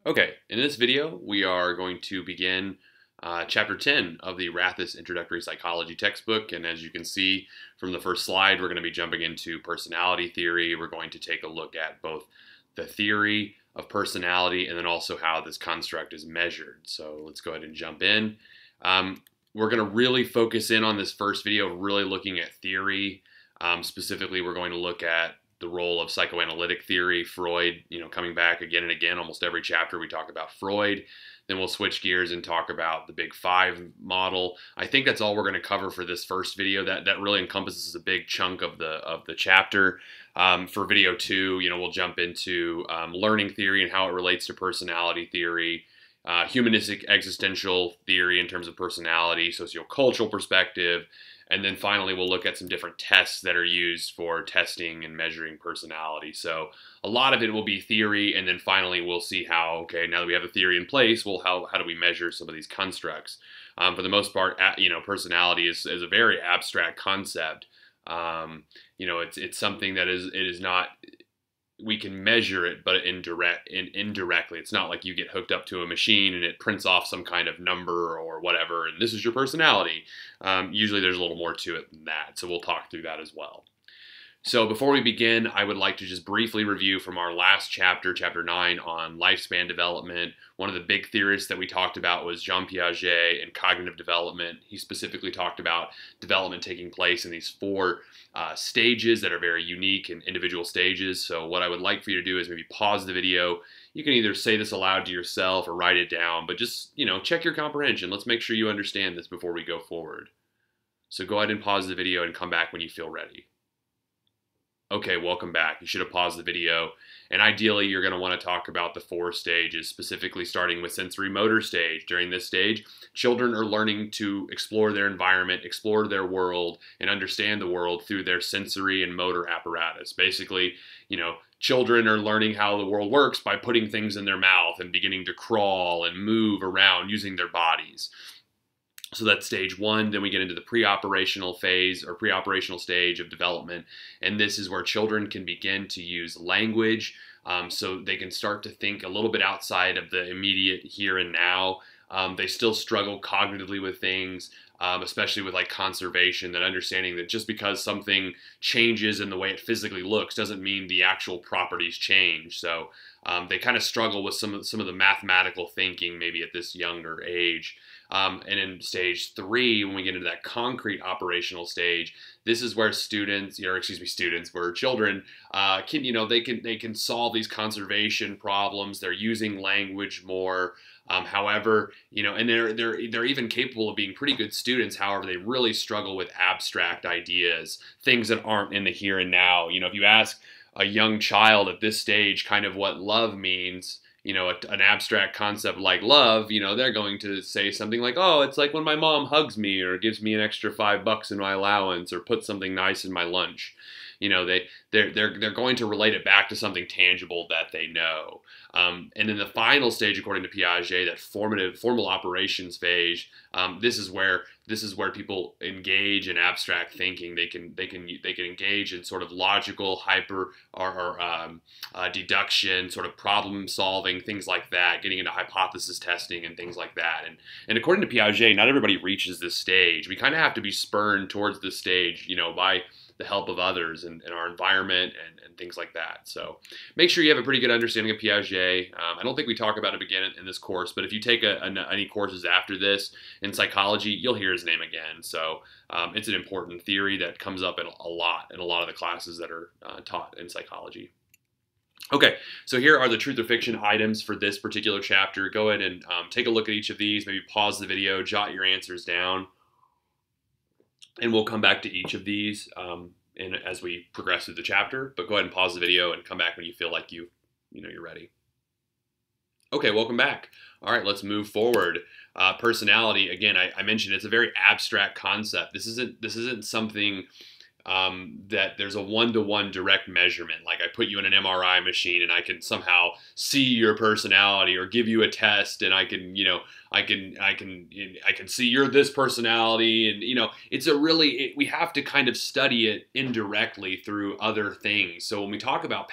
Okay, in this video, we are going to begin chapter 10 of the Rathus Introductory Psychology textbook. And as you can see from the first slide, we're going to be jumping into personality theory. We're going to take a look at both the theory of personality and then also how this construct is measured. So let's go ahead and jump in. We're going to really focus in on this first video, really looking at theory. Specifically, we're going to look at the role of psychoanalytic theory, Freud, coming back again and again. Almost every chapter we talk about Freud. Then we'll switch gears and talk about the Big Five model. I think that's all we're going to cover for this first video. That really encompasses a big chunk of the chapter. For video 2, we'll jump into learning theory and how it relates to personality theory, humanistic existential theory in terms of personality, sociocultural perspective, and then finally, we'll look at some different tests that are used for testing and measuring personality. So a lot of it will be theory, and then finally, we'll see how, okay, now that we have a theory in place, well, how do we measure some of these constructs? For the most part, personality is a very abstract concept. It's something that is not, we can measure it, but indirectly. It's not like you get hooked up to a machine and it prints off some kind of number or whatever, and this is your personality. Usually there's a little more to it than that, so we'll talk through that as well. So before we begin, I would like to just briefly review from our last chapter, chapter 9, on lifespan development. One of the big theorists that we talked about was Jean Piaget and cognitive development. He specifically talked about development taking place in these 4 stages that are very unique and individual stages. So what I would like for you to do is maybe pause the video. You can either say this aloud to yourself or write it down, but just, check your comprehension. Let's make sure you understand this before we go forward. So go ahead and pause the video and come back when you feel ready. Okay, welcome back. You should have paused the video. And ideally, you're going to want to talk about the 4 stages, specifically starting with sensory motor stage. During this stage, children are learning to explore their environment, explore their world, and understand the world through their sensory and motor apparatus. Basically, children are learning how the world works by putting things in their mouth and beginning to crawl and move around using their bodies. So that's stage 1. Then we get into the pre-operational phase or pre-operational stage of development. And this is where children can begin to use language so they can start to think a little bit outside of the immediate here and now. They still struggle cognitively with things, especially with like conservation, that understanding that just because something changes in the way it physically looks doesn't mean the actual properties change. So they kind of struggle with some of the mathematical thinking maybe at this younger age. And in stage 3, when we get into that concrete operational stage, this is where where children they can solve these conservation problems. They're using language more. However, and they're even capable of being pretty good students. However, they really struggle with abstract ideas, things that aren't in the here and now. If you ask a young child at this stage kind of what love means, an abstract concept like love, they're going to say something like, oh, it's like when my mom hugs me or gives me an extra $5 in my allowance or puts something nice in my lunch. They're going to relate it back to something tangible that they know. And then the final stage, according to Piaget, that formal operations phase, this is where people engage in abstract thinking. They can engage in sort of logical deduction, sort of problem solving, things like that, getting into hypothesis testing and things like that. And according to Piaget, not everybody reaches this stage. We kind of have to be spurred towards this stage, by the help of others and our environment and things like that. So make sure you have a pretty good understanding of Piaget. I don't think we talk about him again in this course, but if you take any courses after this in psychology, you'll hear his name again. So it's an important theory that comes up in a lot of the classes that are taught in psychology. Okay, so here are the truth or fiction items for this particular chapter. Go ahead and take a look at each of these, maybe pause the video, jot your answers down. And we'll come back to each of these as we progress through the chapter. But go ahead and pause the video and come back when you feel like you're ready. Okay, welcome back. All right, let's move forward. Personality, again, I mentioned it's a very abstract concept. This isn't something that there's a one-to-one direct measurement. Like I put you in an MRI machine and I can somehow see your personality, or give you a test and I can, I can see you're this personality. And, it's we have to kind of study it indirectly through other things. So when we talk about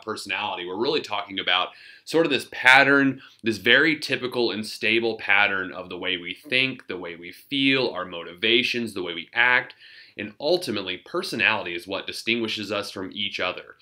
personality, we're really talking about sort of this pattern, this very typical and stable pattern of the way we think, the way we feel, our motivations, the way we act. And ultimately, personality is what distinguishes us from each other.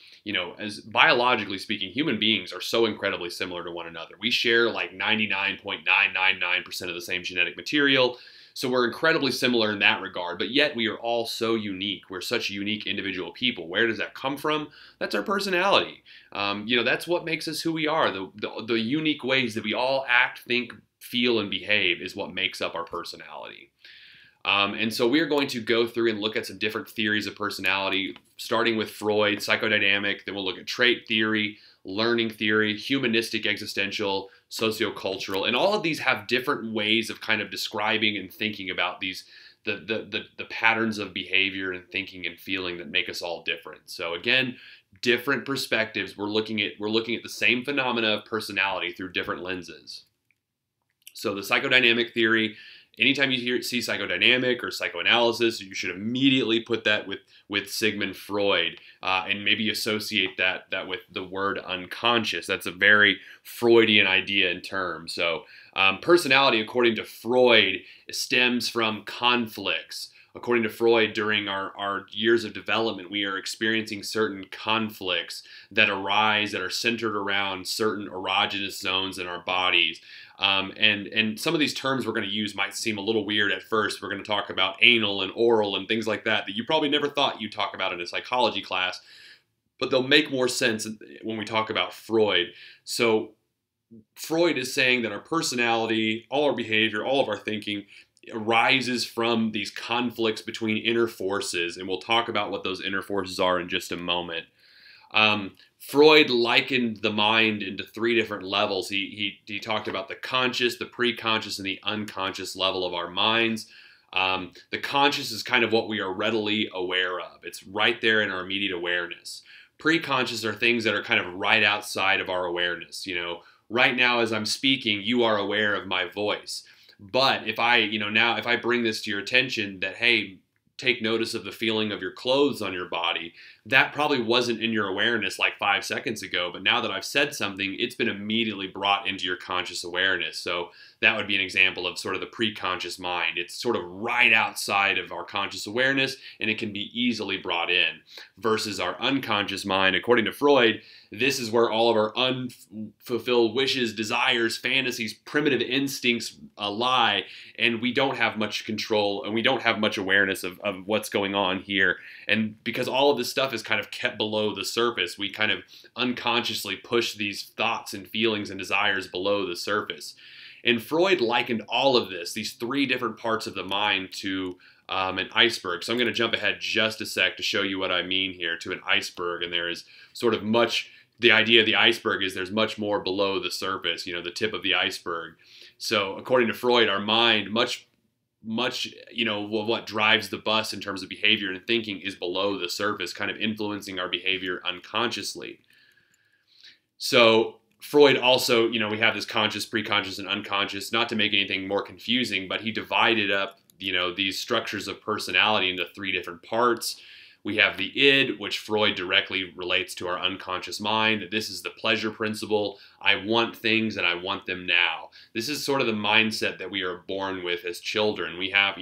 As biologically speaking, human beings are so incredibly similar to one another. We share like 99.999% of the same genetic material. So we're incredibly similar in that regard, but yet we are all so unique. We're such unique individual people. Where does that come from? That's our personality. That's what makes us who we are. The unique ways that we all act, think, feel, and behave is what makes up our personality. And so we are going to go through and look at some different theories of personality, starting with Freud, psychodynamic, then we'll look at trait theory, learning theory, humanistic existential, sociocultural, and all of these have different ways of kind of describing and thinking about the patterns of behavior and thinking and feeling that make us all different. So again, different perspectives. We're looking at the same phenomena of personality through different lenses. So the psychodynamic theory, anytime you see psychodynamic or psychoanalysis, you should immediately put that with Sigmund Freud and maybe associate that with the word unconscious. That's a very Freudian idea in terms. So personality, according to Freud, stems from conflicts. According to Freud, during our years of development, we are experiencing certain conflicts that arise that are centered around certain erogenous zones in our bodies. And some of these terms we're going to use might seem a little weird at first. We're going to talk about anal and oral and things like that you probably never thought you'd talk about in a psychology class, but they'll make more sense when we talk about Freud. So Freud is saying that our personality, all our behavior, all of our thinking arises from these conflicts between inner forces, and we'll talk about what those inner forces are in just a moment. Freud likened the mind into three different levels. He talked about the conscious, the pre-conscious, and the unconscious level of our minds. The conscious is kind of what we are readily aware of. It's right there in our immediate awareness. Pre-conscious are things that are kind of right outside of our awareness. Right now as I'm speaking, you are aware of my voice. But if I bring this to your attention that, hey, take notice of the feeling of your clothes on your body, that probably wasn't in your awareness like 5 seconds ago, but now that I've said something, it's been immediately brought into your conscious awareness. So that would be an example of sort of the pre-conscious mind. It's sort of right outside of our conscious awareness, and it can be easily brought in. Versus our unconscious mind, according to Freud, this is where all of our unfulfilled wishes, desires, fantasies, primitive instincts lie, and we don't have much control, and we don't have much awareness of what's going on here. And because all of this stuff is kind of kept below the surface, we kind of unconsciously push these thoughts and feelings and desires below the surface. And Freud likened all of this, these three different parts of the mind, to an iceberg. So I'm going to jump ahead just a sec to show you what I mean here, to an iceberg. And there is sort of the idea of the iceberg is there's much more below the surface, the tip of the iceberg. So according to Freud, our mind, much, what drives the bus in terms of behavior and thinking is below the surface, kind of influencing our behavior unconsciously. So Freud also, we have this conscious, pre-conscious, and unconscious, not to make anything more confusing, but he divided up, these structures of personality into three different parts. We have the id, which Freud directly relates to our unconscious mind. This is the pleasure principle. I want things and I want them now. This is sort of the mindset that we are born with as children. We have,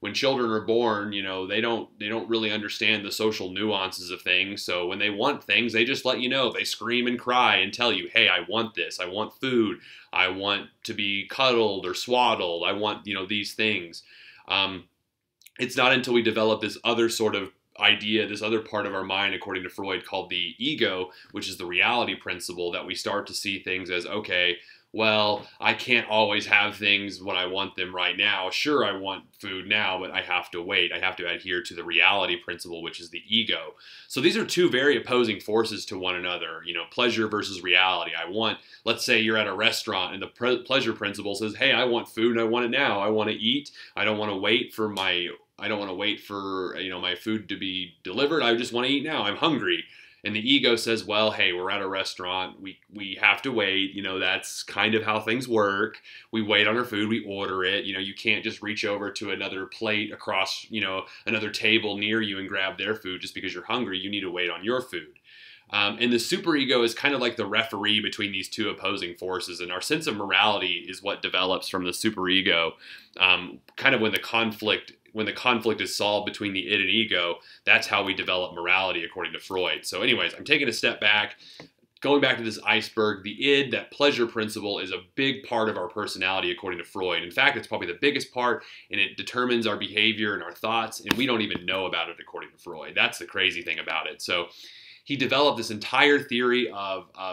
when children are born, they don't really understand the social nuances of things. So when they want things, they just let you know. They scream and cry and tell you, hey, I want this. I want food. I want to be cuddled or swaddled. I want, these things. It's not until we develop this other sort of idea, this other part of our mind, according to Freud, called the ego, which is the reality principle, that we start to see things as, okay, well, I can't always have things when I want them right now. Sure, I want food now, but I have to wait. I have to adhere to the reality principle, which is the ego. So these are two very opposing forces to one another, pleasure versus reality. Let's say you're at a restaurant and the pleasure principle says, hey, I want food and I want it now. I want to eat. I don't want to wait for my to wait for, my food to be delivered. I just want to eat now. I'm hungry. And the ego says, well, hey, we're at a restaurant. We have to wait. That's kind of how things work. We wait on our food. We order it. You can't just reach over to another plate across, another table near you and grab their food just because you're hungry. You need to wait on your food. And the superego is kind of like the referee between these two opposing forces. And our sense of morality is what develops from the superego. Kind of when the conflict is solved between the id and ego, that's how we develop morality according to Freud. So anyways, I'm taking a step back, going back to this iceberg. The id, that pleasure principle, is a big part of our personality according to Freud. In fact, it's probably the biggest part, and it determines our behavior and our thoughts, and we don't even know about it according to Freud. That's the crazy thing about it. So he developed this entire theory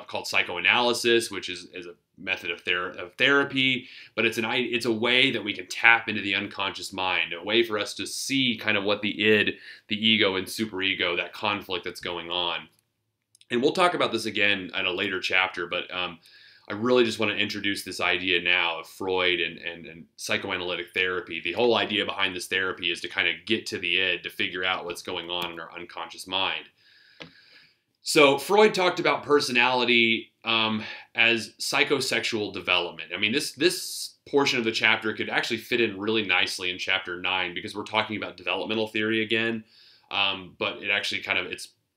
called psychoanalysis, which is a method of therapy, but it's a way that we can tap into the unconscious mind, a way for us to see kind of what the id, the ego, and superego, that conflict that's going on. And we'll talk about this again in a later chapter, but I really just want to introduce this idea now of Freud and psychoanalytic therapy. The whole idea behind this therapy is to kind of get to the id, to figure out what's going on in our unconscious mind. So Freud talked about personality as psychosexual development. I mean, this portion of the chapter could actually fit in really nicely in chapter 9 because we're talking about developmental theory again, but it actually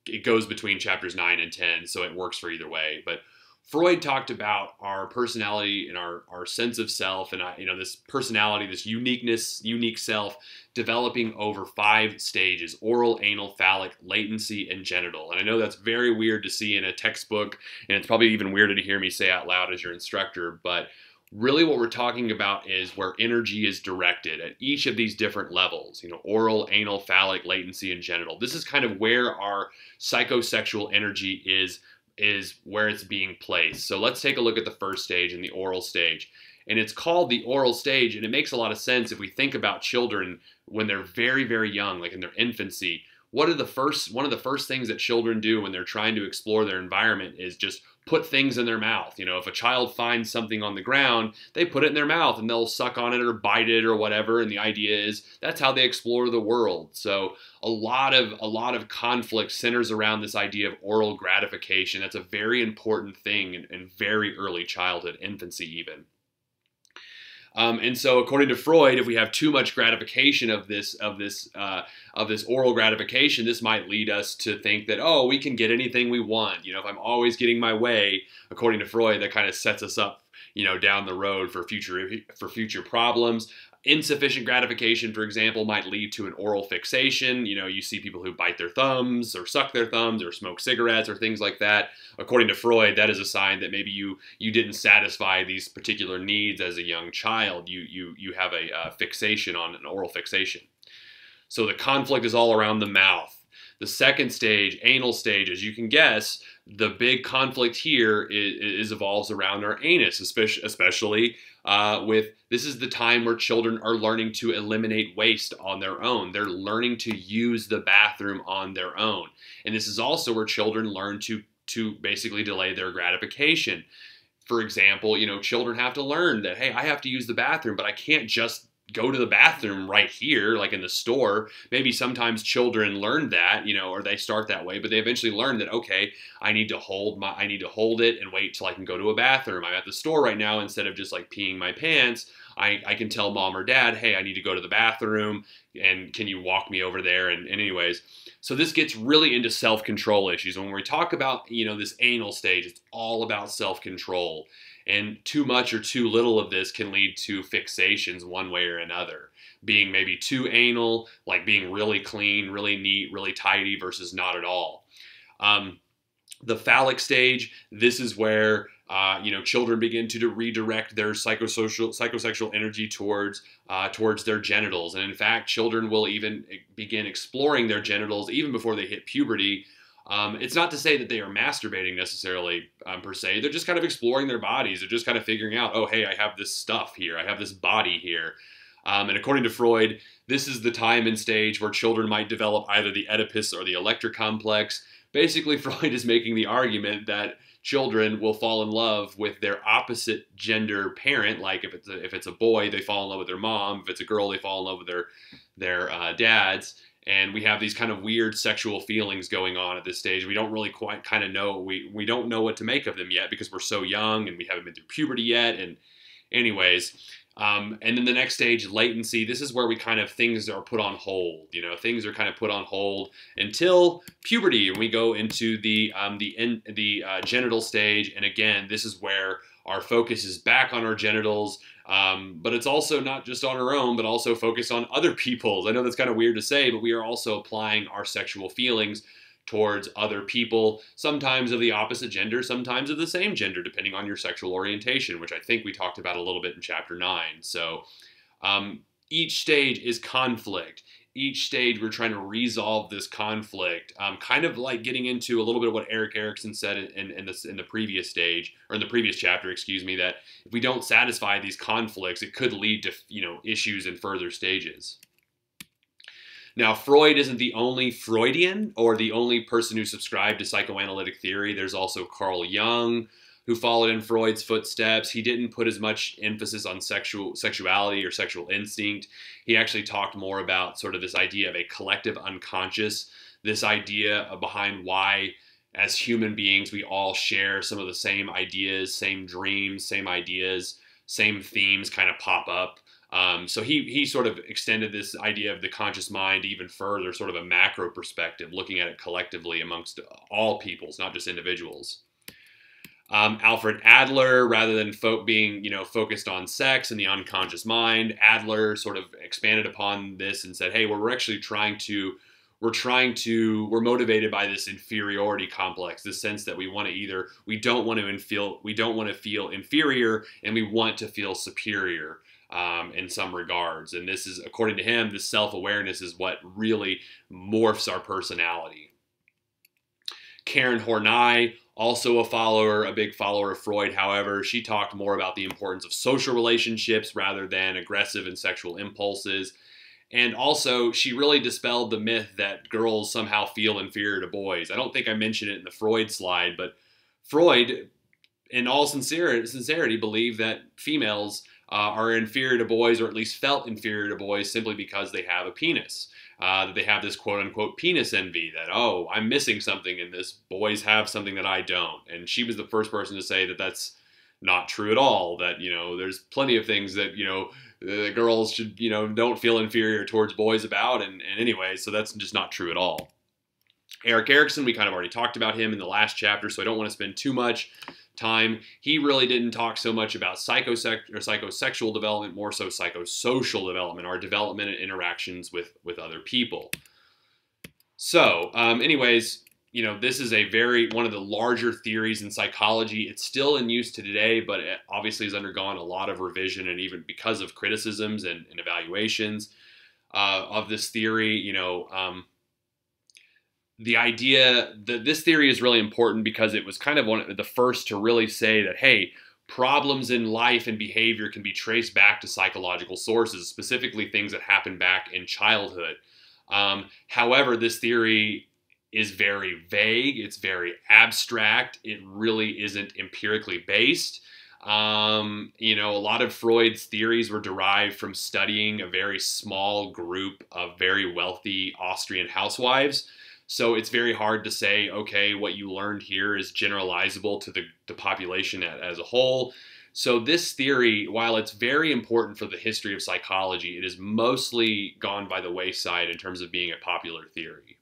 it goes between chapters 9 and 10, so it works for either way. But Freud talked about our personality and our sense of self, and this personality, this unique self, developing over 5 stages: oral, anal, phallic, latency, and genital. And I know that's very weird to see in a textbook, and it's probably even weirder to hear me say out loud as your instructor, but really what we're talking about is where energy is directed at each of these different levels, oral, anal, phallic, latency, and genital. This is kind of where our psychosexual energy is where it's being placed. So let's take a look at the first stage, in the oral stage. And it's called the oral stage, and it makes a lot of sense if we think about children when they're very, very young, like in their infancy. One of the first things that children do when they're trying to explore their environment is just put things in their mouth. If a child finds something on the ground, they put it in their mouth and they'll suck on it or bite it or whatever. And the idea is that's how they explore the world. So a lot of conflict centers around this idea of oral gratification. That's a very important thing in very early childhood, infancy even. And so, according to Freud, if we have too much gratification of this oral gratification, this might lead us to think that, oh, we can get anything we want. If I'm always getting my way, according to Freud, that kind of sets us up, down the road for future problems. Insufficient gratification, for example, might lead to an oral fixation. You see people who bite their thumbs or suck their thumbs or smoke cigarettes or things like that. According to Freud, that is a sign that maybe you didn't satisfy these particular needs as a young child. You have a fixation on an oral fixation. So the conflict is all around the mouth. The second stage, anal stage, as you can guess, the big conflict here evolves around our anus, especially with this is the time where children are learning to eliminate waste on their own. They're learning to use the bathroom on their own. And this is also where children learn to basically delay their gratification. For example, children have to learn that, hey, I have to use the bathroom, but I can't just go to the bathroom right here, like in the store. Maybe sometimes children learn that, or they start that way, but they eventually learn that, okay, I need to hold it and wait till I can go to a bathroom. I'm at the store right now. Instead of just like peeing my pants, I can tell mom or dad, hey, I need to go to the bathroom, and can you walk me over there? And anyways, so this gets really into self-control issues. When we talk about, this anal stage, it's all about self-control. And too much or too little of this can lead to fixations one way or another. Being maybe too anal, like being really clean, really neat, really tidy, versus not at all. The phallic stage, this is where children begin to redirect their psychosexual energy towards their genitals. And in fact, children will even begin exploring their genitals even before they hit puberty. It's not to say that they are masturbating necessarily per se. They're just kind of exploring their bodies. They're just kind of figuring out, oh, hey, I have this stuff here. I have this body here. And according to Freud, this is the time and stage where children might develop either the Oedipus or the Electra complex, basically Freud is making the argument that children will fall in love with their opposite gender parent. Like if it's a boy, they fall in love with their mom. If it's a girl, they fall in love with their dads. And we have these kind of weird sexual feelings going on at this stage. We don't really quite kind of know. We don't know what to make of them yet because we're so young and we haven't been through puberty yet. And anyways, and then the next stage, latency. This is where we kind of, things are put on hold. You know, things are kind of put on hold until puberty, and we go into the genital stage. And again, this is where our focus is back on our genitals, but it's also not just on our own, but also focused on other people's. I know that's kind of weird to say, but we are also applying our sexual feelings towards other people, sometimes of the opposite gender, sometimes of the same gender, depending on your sexual orientation, which I think we talked about a little bit in chapter 9. So each stage is conflict. Each stage we're trying to resolve this conflict, kind of like getting into a little bit of what Erik Erikson said in the previous stage, or in the previous chapter, excuse me, that if we don't satisfy these conflicts, it could lead to, you know, issues in further stages. Now, Freud isn't the only Freudian or the only person who subscribed to psychoanalytic theory. There's also Carl Jung, who followed in Freud's footsteps. He didn't put as much emphasis on sexuality or sexual instinct. He actually talked more about sort of this idea of a collective unconscious, this idea behind why, as human beings, we all share some of the same ideas, same dreams, same ideas, same themes kind of pop up. So he sort of extended this idea of the conscious mind even further, sort of a macro perspective, looking at it collectively amongst all peoples, not just individuals. Alfred Adler, rather than being, you know, focused on sex and the unconscious mind, Adler sort of expanded upon this and said, hey, we're motivated by this inferiority complex, this sense that we don't want to feel inferior, and we want to feel superior. In some regards. And this is, according to him, this self-awareness is what really morphs our personality. Karen Horney, also a big follower of Freud, however, she talked more about the importance of social relationships rather than aggressive and sexual impulses. And also, she really dispelled the myth that girls somehow feel inferior to boys. I don't think I mentioned it in the Freud slide, but Freud, in all sincerity, believed that females are inferior to boys, or at least felt inferior to boys, simply because they have a penis. That they have this quote-unquote penis envy, that, oh, I'm missing something in this, boys have something that I don't. And she was the first person to say that that's not true at all, that, you know, there's plenty of things that, you know, girls should, you know, don't feel inferior towards boys about, and anyway, so that's just not true at all. Erik Erikson, we kind of already talked about him in the last chapter, so I don't want to spend too much time. He really didn't talk so much about psychosexual development, more so psychosocial development, our development and interactions with other people. So anyways, you know, this is one of the larger theories in psychology. It's still in use to today, but it obviously has undergone a lot of revision, and even because of criticisms and evaluations of this theory, you know, the idea that this theory is really important because it was kind of one of the first to really say that, hey, problems in life and behavior can be traced back to psychological sources, specifically things that happen back in childhood. However, this theory is very vague. It's very abstract. It really isn't empirically based. You know, a lot of Freud's theories were derived from studying a very small group of very wealthy Austrian housewives. So it's very hard to say, okay, what you learned here is generalizable to the population as a whole. So this theory, while it's very important for the history of psychology, it is mostly gone by the wayside in terms of being a popular theory.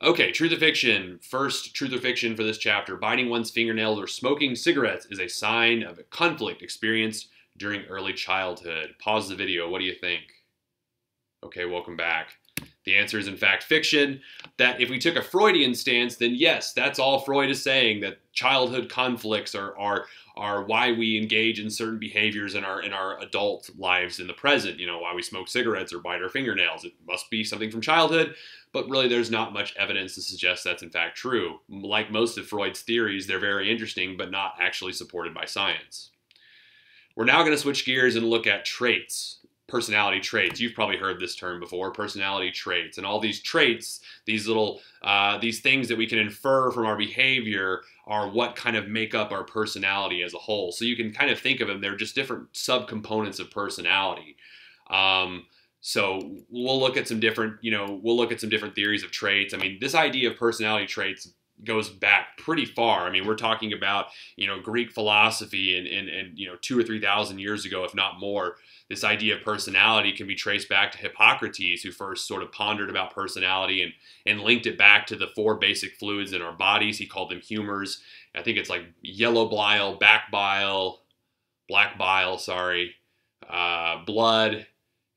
Okay, truth or fiction. First, truth or fiction for this chapter. Biting one's fingernails or smoking cigarettes is a sign of a conflict experienced during early childhood. Pause the video. What do you think? Okay, welcome back. The answer is, in fact, fiction. That if we took a Freudian stance, then yes, that's all Freud is saying, that childhood conflicts are why we engage in certain behaviors in our adult lives in the present. You know, why we smoke cigarettes or bite our fingernails. It must be something from childhood, but really there's not much evidence to suggest that's in fact true. Like most of Freud's theories, they're very interesting, but not actually supported by science. We're now going to switch gears and look at traits. personality traits. You've probably heard this term before, personality traits. And all these traits, these little, these things that we can infer from our behavior are what kind of make up our personality as a whole. So you can kind of think of them, they're just different subcomponents of personality. So we'll look at some different, we'll look at some different theories of traits. I mean, this idea of personality traits goes back pretty far. I mean, we're talking about, Greek philosophy and 2,000 or 3,000 years ago, if not more. This idea of personality can be traced back to Hippocrates, who first sort of pondered about personality and linked it back to the 4 basic fluids in our bodies. He called them humors. I think it's like yellow bile, black bile, blood,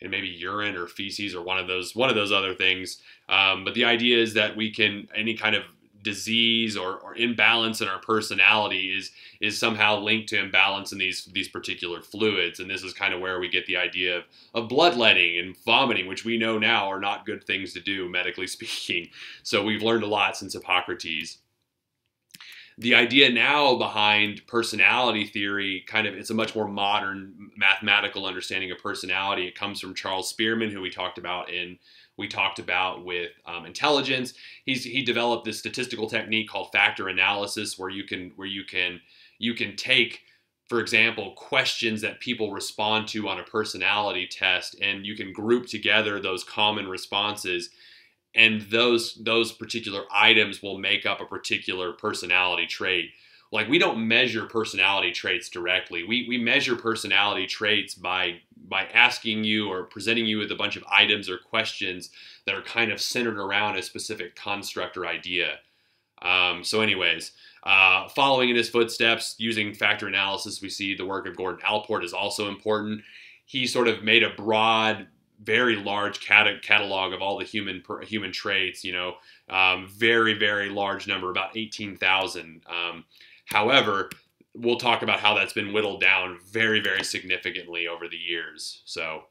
and maybe urine or feces or one of those other things. But the idea is that we can, any kind of disease or imbalance in our personality is somehow linked to imbalance in these particular fluids. And this is kind of where we get the idea of bloodletting and vomiting, which we know now are not good things to do, medically speaking. So we've learned a lot since Hippocrates. The idea now behind personality theory, it's a much more modern mathematical understanding of personality. It comes from Charles Spearman, who we talked about with intelligence. He developed this statistical technique called factor analysis, where you can take, for example, questions that people respond to on a personality test, and you can group together those common responses, and those particular items will make up a particular personality trait. Like, we don't measure personality traits directly. We measure personality traits by asking you or presenting you with a bunch of items or questions that are kind of centered around a specific construct or idea. So anyways, following in his footsteps, using factor analysis, we see the work of Gordon Allport is also important. He sort of made a broad, very large catalog of all the human traits, very, very large number, about 18,000. However, we'll talk about how that's been whittled down very, very significantly over the years. So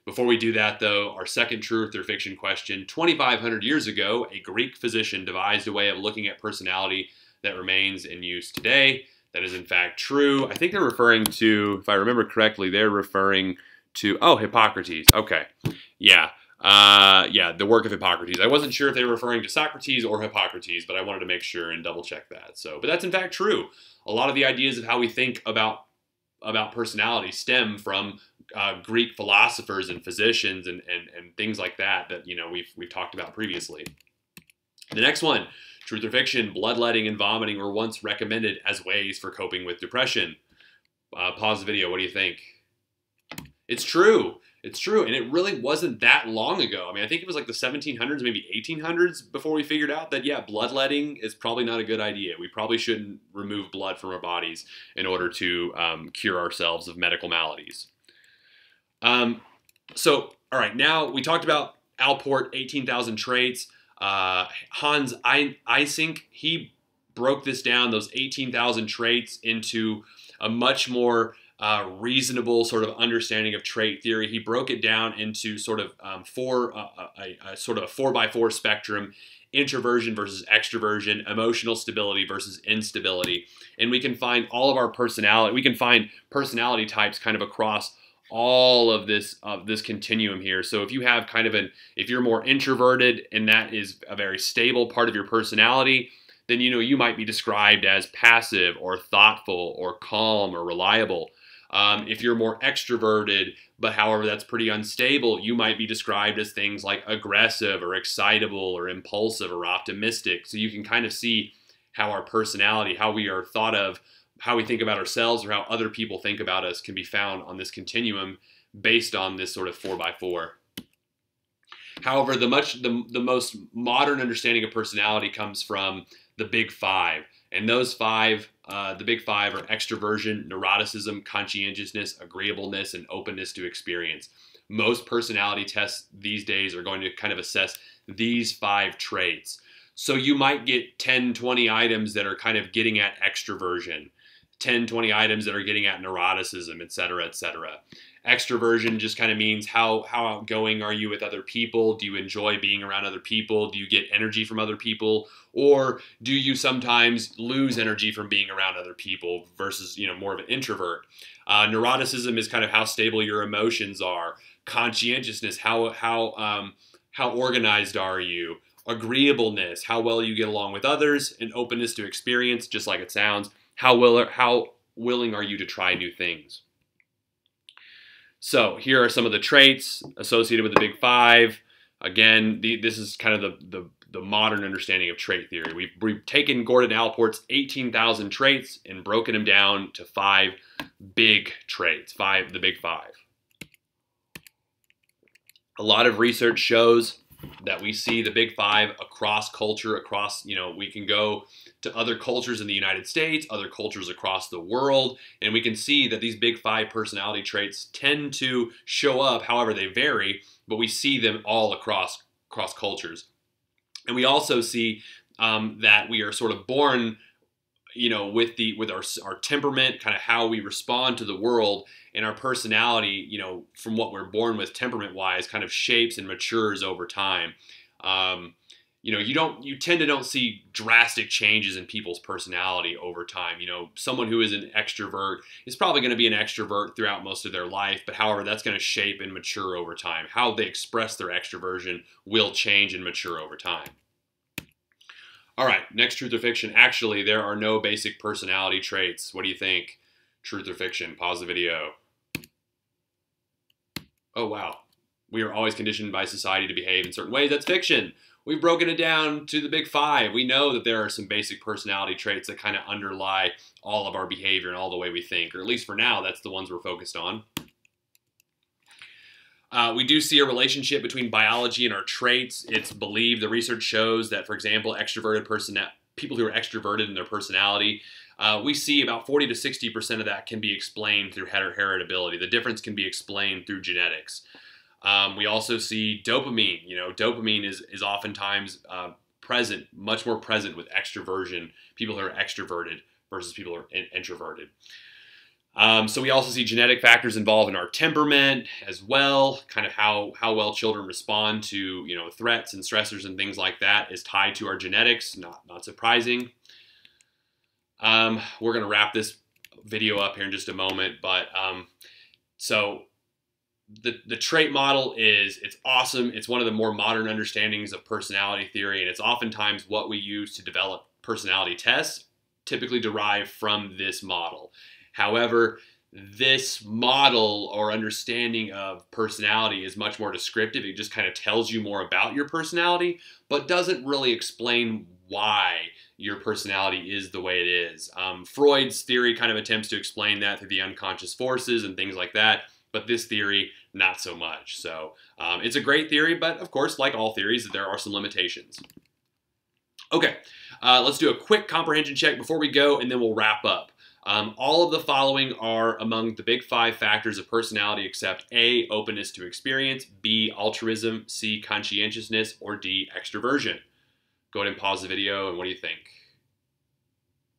before we do that, though, our second truth or fiction question: 2,500 years ago, a Greek physician devised a way of looking at personality that remains in use today. That is, in fact, true. I think they're referring to, if I remember correctly, they're referring to, Hippocrates. Okay. Yeah. The work of Hippocrates. I wasn't sure if they were referring to Socrates or Hippocrates, but I wanted to make sure and double check that. But that's in fact true. A lot of the ideas of how we think about personality stem from Greek philosophers and physicians and things like that we've talked about previously. The next one, truth or fiction: bloodletting and vomiting were once recommended as ways for coping with depression. Pause the video. What do you think? It's true. It's true. And it really wasn't that long ago. I mean, I think it was like the 1700s, maybe 1800s before we figured out that, bloodletting is probably not a good idea. We probably shouldn't remove blood from our bodies in order to cure ourselves of medical maladies. So, all right, now we talked about Allport, 18,000 traits. Hans Eysenck, he broke this down, those 18,000 traits, into a much more reasonable sort of understanding of trait theory. He broke it down into sort of a 4x4 spectrum: introversion versus extroversion, emotional stability versus instability. And we can find all of our personality. We can find personality types kind of across all of this continuum here. So if you have if you're more introverted and that is a very stable part of your personality, then you might be described as passive or thoughtful or calm or reliable. If you're more extroverted, but however that's pretty unstable, you might be described as things like aggressive or excitable or impulsive or optimistic. So you can kind of see how our personality, how we are thought of, how we think about ourselves, or how other people think about us can be found on this continuum based on this sort of 4x4. However, the most modern understanding of personality comes from the Big Five. And those five, the Big Five, are extroversion, neuroticism, conscientiousness, agreeableness, and openness to experience. Most personality tests these days are going to kind of assess these 5 traits. So you might get 10, 20 items that are kind of getting at extroversion, 10, 20 items that are getting at neuroticism, et cetera, et cetera. Extroversion just kind of means how outgoing are you with other people? Do you enjoy being around other people? Do you get energy from other people? Or do you sometimes lose energy from being around other people versus, more of an introvert? Neuroticism is kind of how stable your emotions are. Conscientiousness, how organized are you? Agreeableness, how well you get along with others. And openness to experience, just like it sounds. How willing are you to try new things? So here are some of the traits associated with the Big Five. Again, this is kind of the modern understanding of trait theory. We've taken Gordon Allport's 18,000 traits and broken them down to 5 big traits, the Big Five. A lot of research shows that we see the Big Five across culture, we can go to other cultures in the United States, other cultures across the world, and we can see that these Big Five personality traits tend to show up, however they vary, but we see them all across cultures. And we also see that we are sort of born, with our temperament, kind of how we respond to the world, and our personality, from what we're born with temperament-wise, kind of shapes and matures over time. You tend to don't see drastic changes in people's personality over time. Someone who is an extrovert is probably going to be an extrovert throughout most of their life, but however, that's going to shape and mature over time. How they express their extroversion will change and mature over time. All right, next, truth or fiction. Actually, there are no basic personality traits. What do you think? Truth or fiction? Pause the video. Oh, wow. We are always conditioned by society to behave in certain ways. That's fiction. We've broken it down to the Big Five. We know that there are some basic personality traits that kind of underlie all of our behavior and all the way we think, or at least for now, that's the ones we're focused on. We do see a relationship between biology and our traits. It's believed, the research shows that, for example, people who are extroverted in their personality, we see about 40 to 60% of that can be explained through heritability. The difference can be explained through genetics. We also see dopamine. Dopamine is oftentimes present, much more present with extroversion, people who are extroverted versus people who are introverted. So we also see genetic factors involved in our temperament as well. Kind of how well children respond to threats and stressors and things like that is tied to our genetics. Not surprising. We're going to wrap this video up here in just a moment, but so the trait model it's awesome. It's one of the more modern understandings of personality theory, and it's oftentimes what we use to develop personality tests, typically derived from this model. However, this model or understanding of personality is much more descriptive. It just kind of tells you more about your personality, but doesn't really explain why your personality is the way it is. Freud's theory kind of attempts to explain that through the unconscious forces and things like that, but this theory, not so much. So it's a great theory, but of course, like all theories, there are some limitations. Okay, let's do a quick comprehension check before we go, and then we'll wrap up. All of the following are among the Big Five factors of personality except A, openness to experience, B, altruism, C, conscientiousness, or D, extroversion. Go ahead and pause the video, and what do you think?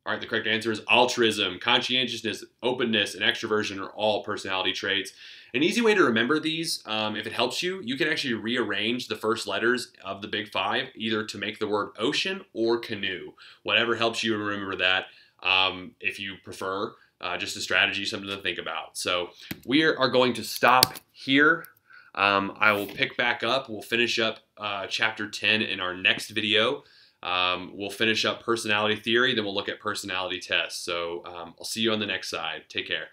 All right, the correct answer is altruism, conscientiousness, openness, and extroversion are all personality traits. An easy way to remember these, if it helps you, you can actually rearrange the first letters of the Big Five, either to make the word ocean or canoe. Whatever helps you remember that. If you prefer, just a strategy, something to think about. So we are going to stop here. I will pick back up. We'll finish up chapter 10 in our next video. We'll finish up personality theory, then we'll look at personality tests. So I'll see you on the next side. Take care.